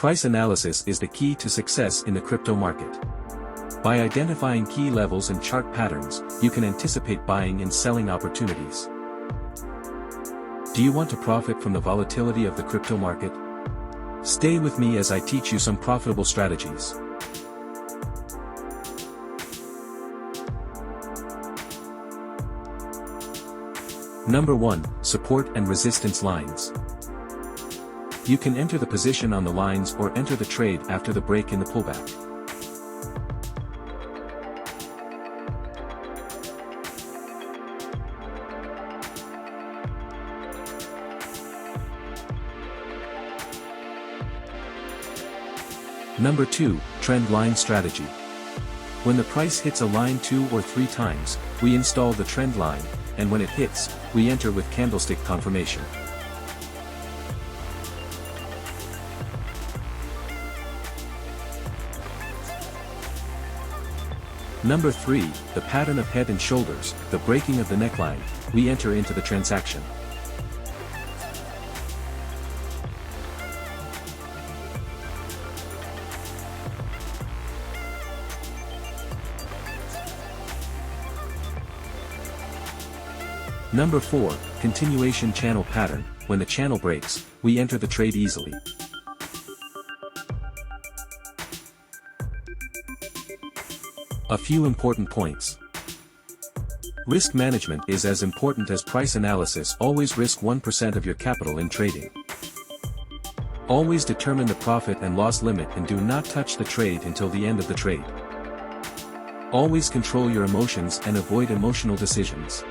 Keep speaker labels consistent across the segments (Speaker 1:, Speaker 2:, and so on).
Speaker 1: Price analysis is the key to success in the crypto market. By identifying key levels and chart patterns, you can anticipate buying and selling opportunities. Do you want to profit from the volatility of the crypto market? Stay with me as I teach you some profitable strategies. Number 1, support and resistance lines. You can enter the position on the lines or enter the trade after the break in the pullback. Number 2, trend line strategy. When the price hits a line 2 or 3 times, we install the trend line, and when it hits, we enter with candlestick confirmation. Number 3, the pattern of head and shoulders, the breaking of the neckline, we enter into the transaction. Number 4, continuation channel pattern, when the channel breaks, we enter the trade easily. A few important points. Risk management is as important as price analysis. Always risk 1% of your capital in trading. Always determine the profit and loss limit and do not touch the trade until the end of the trade. Always control your emotions and avoid emotional decisions.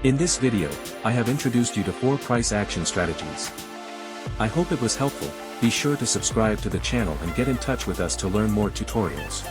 Speaker 1: In this video, I have introduced you to 4 price action strategies. I hope it was helpful. Be sure to subscribe to the channel and get in touch with us to learn more tutorials.